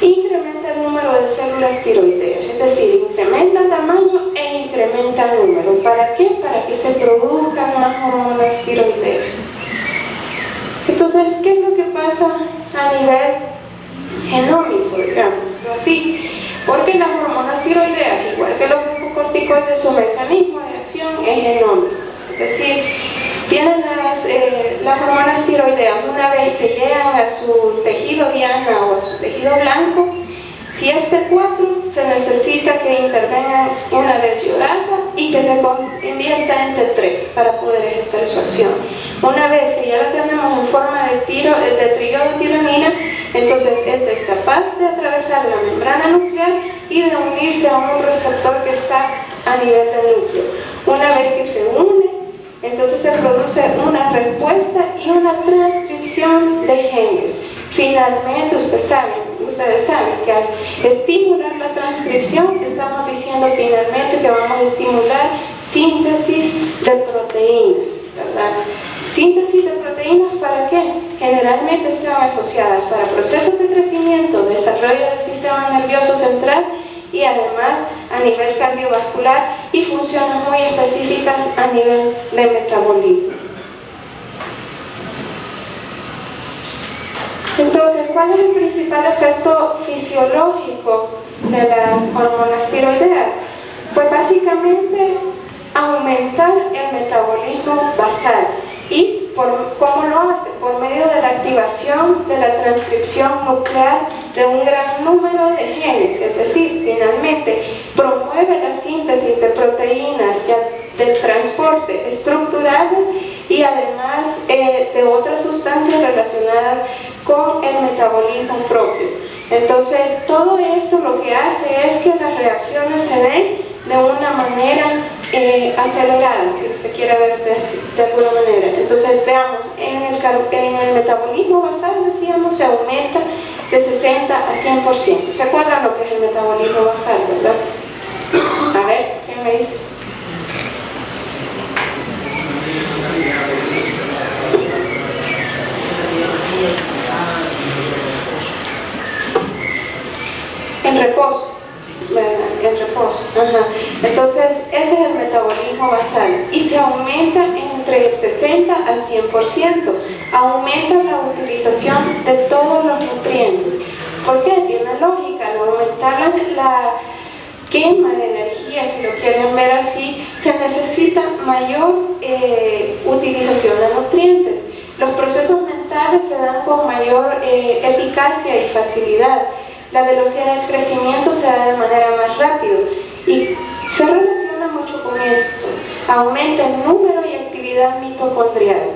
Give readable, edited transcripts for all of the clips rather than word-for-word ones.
incrementa el número de células tiroideas, es decir, incrementa el tamaño e incrementa el número. ¿Para qué? Para que se produzcan más hormonas tiroideas. Entonces, ¿qué es lo que pasa a nivel genómico, digamos, así? Porque las hormonas tiroideas, igual que los glucocorticoides, su mecanismo de acción es genómico. Es decir, tienen las hormonas tiroideas, una vez que llegan a su tejido diana o a su tejido blanco, si es T4, se necesita que intervenga una deshidrasa y que se convierta en T3 para poder ejercer su acción. Una vez que ya la tenemos en forma de triodotironina, entonces esta es capaz de atravesar la membrana nuclear y de unirse a un receptor que está a nivel del núcleo. Una vez que se une, entonces se produce una respuesta y una transcripción de genes. Finalmente, ustedes saben que al estimular la transcripción, estamos diciendo finalmente que vamos a estimular síntesis de proteínas, ¿verdad? Síntesis de proteínas, ¿para qué? Generalmente están asociadas para procesos de crecimiento, desarrollo del sistema nervioso central y además a nivel cardiovascular y funciones muy específicas a nivel de metabolismo. Entonces, ¿cuál es el principal efecto fisiológico de las hormonas tiroideas? Pues básicamente aumentar el metabolismo basal. ¿Y cómo lo hace? Por medio de la activación de la transcripción nuclear de un gran número de genes, es decir, finalmente promueve la síntesis de proteínas de transporte estructurales y además de otras sustancias relacionadas con el metabolismo propio. Entonces, todo esto lo que hace es que las reacciones se den de una manera acelerada, si se quiere ver de alguna manera. Entonces, veamos, en el metabolismo basal, decíamos, se aumenta de 60 a 100%. ¿Se acuerdan lo que es el metabolismo basal, verdad? A ver, ¿quién me dice? En reposo, ¿verdad? En reposo. Ajá. Entonces, ese es el metabolismo basal y se aumenta entre el 60 al 100%. Aumenta la utilización de todos los nutrientes. ¿Por qué? Tiene lógica. Al aumentar la quema de energía, si lo quieren ver así, se necesita mayor utilización de nutrientes. Los procesos mentales se dan con mayor eficacia y facilidad. La velocidad del crecimiento se da de manera más rápida y se relaciona mucho con esto. Aumenta el número y actividad mitocondrial.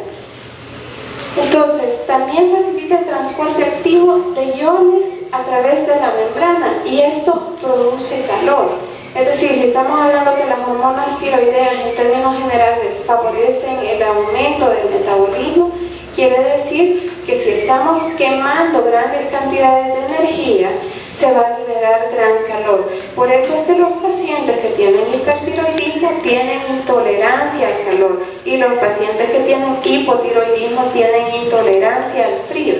Entonces, también facilita el transporte activo de iones a través de la membrana y esto produce calor. Es decir, si estamos hablando que las hormonas tiroideas en términos generales favorecen el aumento del metabolismo, quiere decir que si estamos quemando grandes cantidades de energía, se va a liberar gran calor. Por eso es que los pacientes que tienen hipertiroidismo tienen intolerancia al calor y los pacientes que tienen hipotiroidismo tienen intolerancia al frío.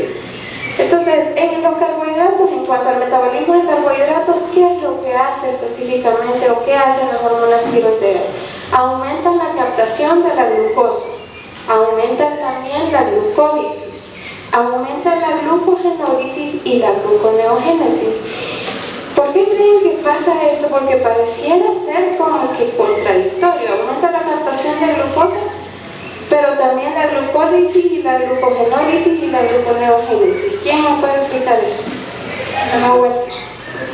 Entonces, en los carbohidratos, en cuanto al metabolismo de carbohidratos, ¿qué es lo que hace específicamente o qué hacen las hormonas tiroideas? Aumentan la captación de la glucosa, aumentan también la glucólisis, aumentan la glucogenólisis y la gluconeogénesis. ¿Por qué creen que pasa esto? Porque pareciera ser como que contradictorio. Aumenta la captación de glucosa, pero también la glucólisis y la glucogenólisis y la gluconeogénesis. ¿Quién me puede explicar eso? Ana Huerta.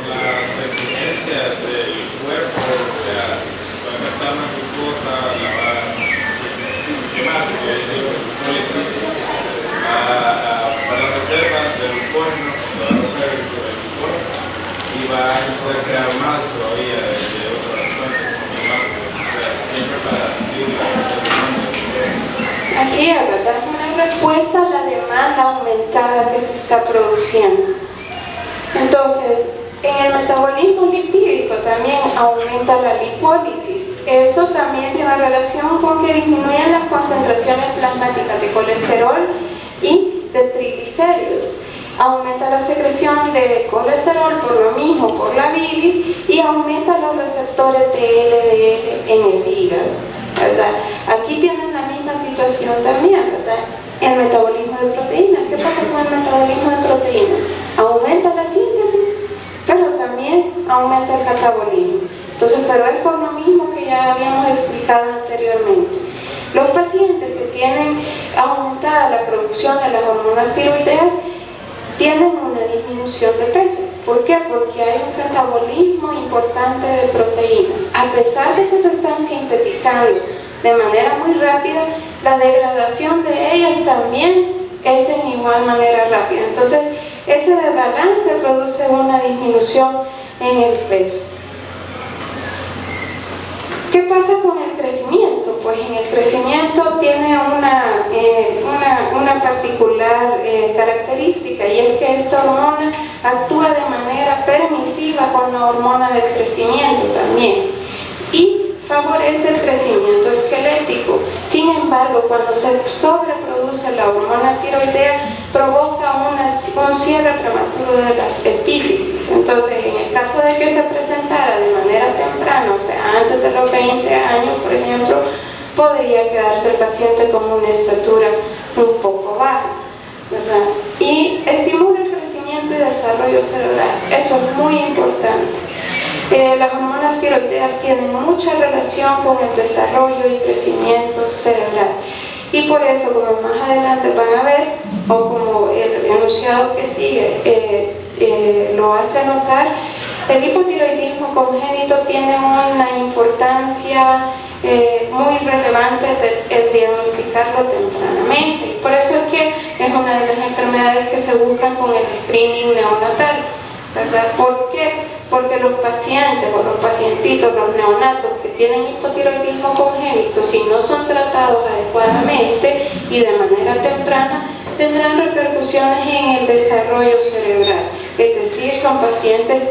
Las exigencias del cuerpo, o sea, para captar más glucosa, la va a quemarse, que es el glucólisis. Para las reservas del glucógeno, se va a romper el glucógeno y va a poder crear más todavía de otras fuentes, más, o sea, siempre para subir la demanda. Así es, ¿verdad? Es una respuesta a la demanda aumentada que se está produciendo. Entonces, en el metabolismo lipídico también aumenta la lipólisis. Eso también tiene relación con que disminuyen las concentraciones plasmáticas de colesterol y de triglicéridos. aumenta la secreción de colesterol por lo mismo, por la bilis, y aumenta los receptores de LDL en el hígado, ¿verdad? Aquí tienen la misma situación también, ¿verdad? El metabolismo de proteínas. ¿Qué pasa con el metabolismo de proteínas? Aumenta la síntesis, pero también aumenta el catabolismo. Entonces, pero es por lo mismo que ya habíamos explicado anteriormente. Los pacientes que tienen aumentada la producción de las hormonas tiroideas tienen una disminución de peso. ¿Por qué? Porque hay un catabolismo importante de proteínas. A pesar de que se están sintetizando de manera muy rápida, la degradación de ellas también es en igual manera rápida. Entonces, ese desbalance produce una disminución en el peso. ¿Qué pasa con el crecimiento? Pues en el crecimiento tiene una particular característica, y es que esta hormona actúa de manera permisiva con la hormona del crecimiento también y favorece el crecimiento esquelético. Sin embargo, cuando se sobreproduce la hormona tiroidea, provoca un cierre prematuro de las epífisis. Entonces, en el caso de que se presentara de manera temprana, o sea, antes de los 20 años, por ejemplo, podría quedarse el paciente con una estatura un poco baja, ¿verdad? Y estimula el crecimiento y desarrollo cerebral. Eso es muy importante. Las hormonas tiroideas tienen mucha relación con el desarrollo y crecimiento cerebral, y por eso, como más adelante van a ver, o como el enunciado que sigue lo hace notar, el hipotiroidismo congénito tiene una importancia muy relevante el diagnosticarlo tempranamente, y por eso es que es una de las enfermedades que se buscan con el screening neonatal, ¿verdad? ¿Por qué? Porque los pacientes o los pacientitos, los neonatos que tienen hipotiroidismo congénito, si no son tratados adecuadamente y de manera temprana, tendrán repercusiones en el desarrollo cerebral. Es decir, son pacientes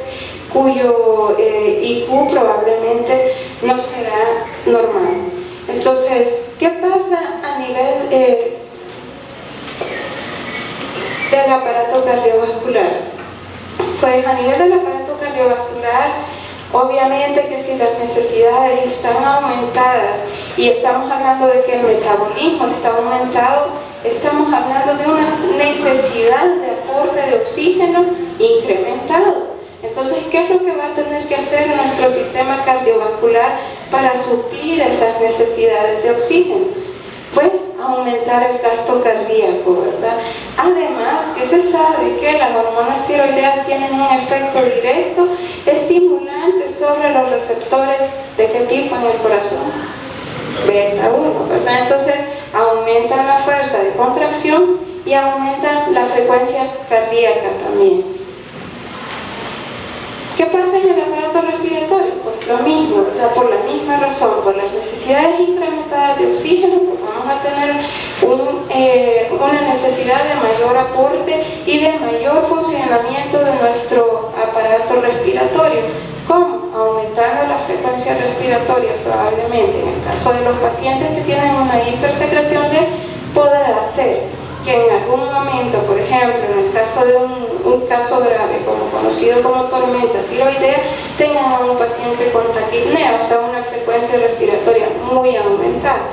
cuyo IQ probablemente no será normal. Entonces, ¿qué pasa a nivel del aparato cardiovascular? Pues a nivel del aparato cardiovascular, obviamente que si las necesidades están aumentadas y estamos hablando de que el metabolismo está aumentado, estamos hablando de una necesidad de aporte de oxígeno incrementado. Entonces, ¿qué es lo que va a tener que hacer nuestro sistema cardiovascular para suplir esas necesidades de oxígeno? Pues aumentar el gasto cardíaco, ¿verdad? Además, que se sabe que las hormonas tiroideas tienen un efecto directo estimulante sobre los receptores ¿de qué tipo en el corazón? Beta 1, ¿verdad? Entonces, aumentan la fuerza de contracción y aumentan la frecuencia cardíaca también. ¿Qué pasa en el aparato respiratorio? Pues lo mismo, ¿verdad? Por la misma razón, por las necesidades incrementadas de oxígeno, pues vamos a tener una necesidad de mayor aporte y de mayor funcionamiento de nuestro aparato respiratorio. ¿Cómo? Aumentando la frecuencia respiratoria probablemente. En el caso de los pacientes que tienen una hipersecreción de, podrá hacer que en algún momento, por ejemplo, en el caso de un caso grave, como conocido como tormenta tiroidea, tengan a un paciente con taquipnea, o sea, una frecuencia respiratoria muy aumentada.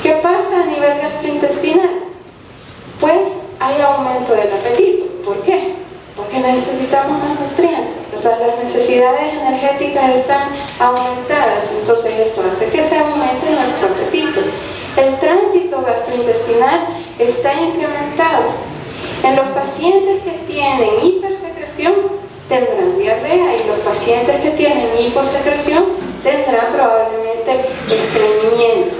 ¿Qué pasa a nivel gastrointestinal? Pues hay aumento del apetito. ¿Por qué? Porque necesitamos más nutrientes, ¿verdad? Las necesidades energéticas están aumentadas, entonces esto hace que se aumente nuestro apetito. El tránsito gastrointestinal está incrementado. En los pacientes que tienen hipersecreción tendrán diarrea, y los pacientes que tienen hiposecreción tendrán probablemente estreñimiento.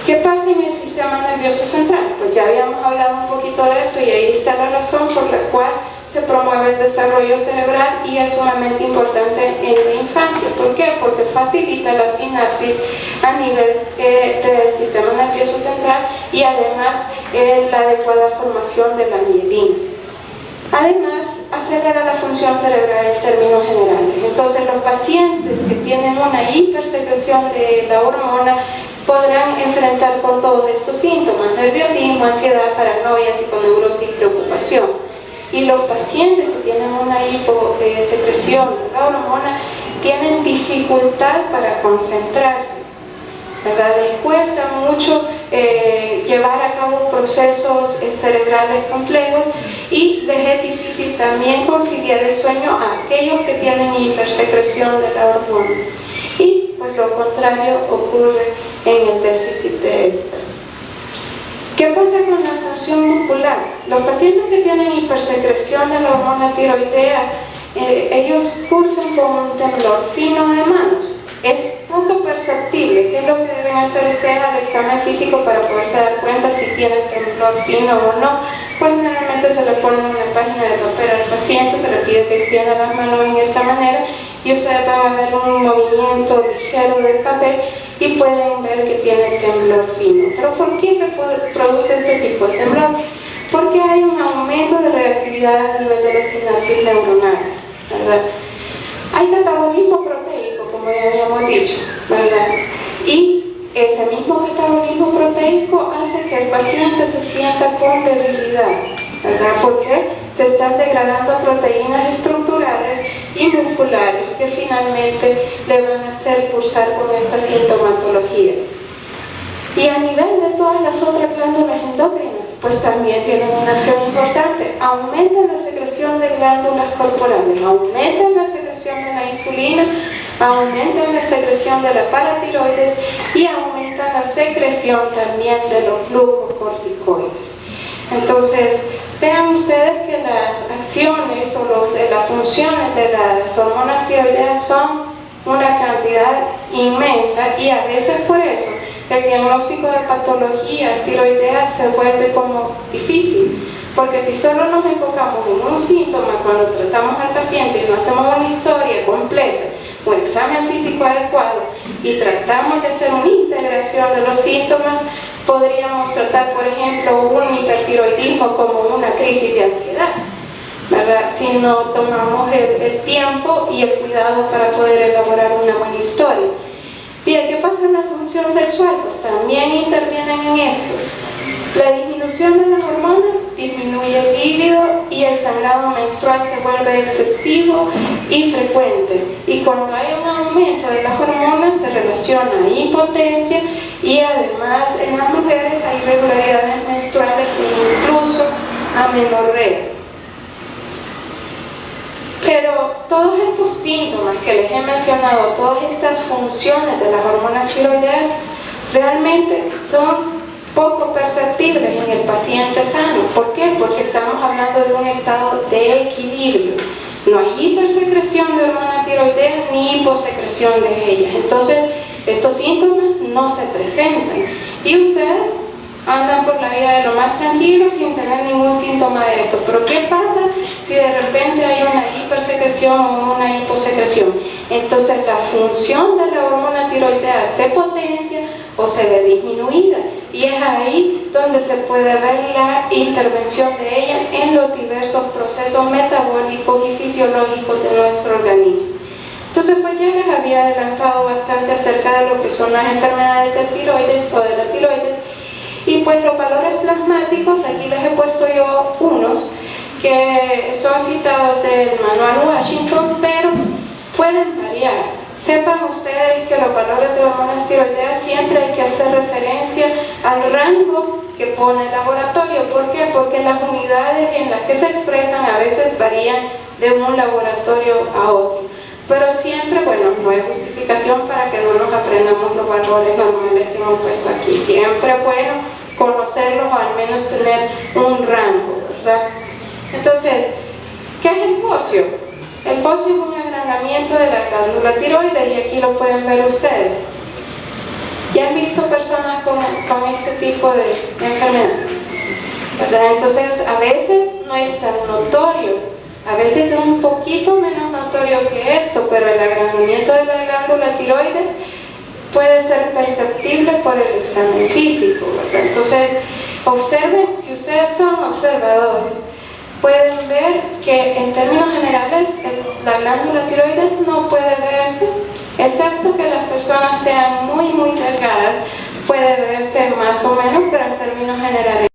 ¿Qué pasa en el sistema nervioso central? Pues ya habíamos hablado un poquito de eso, y ahí está la razón por la cual se promueve el desarrollo cerebral y es sumamente importante en la infancia. ¿Por qué? Porque facilita la sinapsis a nivel del sistema nervioso central y además la adecuada formación de la mielina. Además, acelera la función cerebral en términos generales. Entonces, los pacientes que tienen una hipersecreción de la hormona podrán enfrentar con todos estos síntomas: nerviosismo, ansiedad, paranoia, psiconeurosis, preocupación. Y los pacientes que tienen una hiposecreción de la hormona tienen dificultad para concentrarse, ¿verdad? Les cuesta mucho llevar a cabo procesos cerebrales complejos, y les es difícil también conciliar el sueño a aquellos que tienen hipersecreción de la hormona. Y pues lo contrario ocurre en el déficit de esta. ¿Qué pasa con la función muscular? Los pacientes que tienen hipersecreción de la hormona tiroidea, ellos cursan con un temblor fino de manos. Es poco perceptible. ¿Qué es lo que deben hacer ustedes al examen físico para poderse dar cuenta si tienen temblor fino o no? Pues generalmente se le pone una página de papel al paciente, se le pide que extienda las manos en esta manera, y ustedes van a ver un movimiento ligero del papel y pueden ver que tiene temblor fino. ¿Pero por qué se produce este tipo de temblor? Porque hay un aumento de reactividad a nivel de las sinapsis neuronales, ¿verdad? Hay catabolismo proteico, como ya habíamos dicho, ¿verdad? Y ese mismo catabolismo proteico hace que el paciente se sienta con debilidad, ¿verdad? Porque se están degradando proteínas estructurales y musculares que finalmente le van a hacer cursar con esta sintomatología. Y a nivel de todas las otras glándulas endócrinas, pues también tienen una acción importante. Aumentan la secreción de glándulas corporales, aumentan la secreción de la insulina, aumentan la secreción de la paratiroides y aumentan la secreción también de los glucocorticoides. Entonces, vean ustedes que las acciones o las funciones de las hormonas tiroideas son una cantidad inmensa, y a veces por eso el diagnóstico de patologías tiroideas se vuelve como difícil, porque si solo nos enfocamos en un síntoma cuando tratamos al paciente y no hacemos una historia completa, un examen físico adecuado, y tratamos de hacer una integración de los síntomas, podríamos tratar, por ejemplo, un hipertiroidismo como una crisis de ansiedad, ¿verdad? Si no tomamos el tiempo y el cuidado para poder elaborar una buena historia. Bien, ¿qué pasa en la función sexual? Pues también intervienen en esto. La disminución de las hormonas disminuye el líbido, y el sangrado menstrual se vuelve excesivo y frecuente. Y cuando hay un aumento de las hormonas se relaciona a impotencia, y además en las mujeres hay irregularidades menstruales e incluso amenorrea. Pero todos estos síntomas que les he mencionado, todas estas funciones de las hormonas tiroideas, realmente son poco perceptibles en el paciente sano. ¿Por qué? Porque estamos hablando de un estado de equilibrio. No hay hipersecreción de hormona tiroidea ni hiposecreción de ellas. Entonces, estos síntomas no se presentan. Y ustedes andan por la vida de lo más tranquilos sin tener ningún síntoma de esto. Pero ¿qué pasa si de repente hay una hipersecreción o una hiposecreción? Entonces la función de la hormona tiroidea se potencia o se ve disminuida, y es ahí donde se puede ver la intervención de ella en los diversos procesos metabólicos y fisiológicos de nuestro organismo. Entonces, pues ya les había adelantado bastante acerca de lo que son las enfermedades de tiroides o de la tiroides. Y pues los valores plasmáticos, aquí les he puesto yo unos que son citados del manual Washington, pero pueden variar. Sepan ustedes que los valores de hormonas tiroideas siempre hay que hacer referencia al rango que pone el laboratorio. ¿Por qué? Porque las unidades en las que se expresan a veces varían de un laboratorio a otro. Pero siempre, bueno, no hay justificación para que no nos aprendamos los valores normales que hemos puesto aquí. Siempre es bueno conocerlos o al menos tener un rango, ¿verdad? Entonces, ¿qué es el bocio? El bocio es un agrandamiento de la glándula tiroides, y aquí lo pueden ver ustedes. ¿Ya han visto personas con este tipo de enfermedad? ¿Verdad? Entonces, a veces no es tan notorio, a veces es un poquito menos notorio que esto, pero el agrandamiento de la glándula tiroides puede ser perceptible por el examen físico, ¿verdad? Entonces, observen, si ustedes son observadores, pueden ver que en términos generales la glándula tiroides no puede verse, excepto que las personas sean muy delgadas, puede verse más o menos, pero en términos generales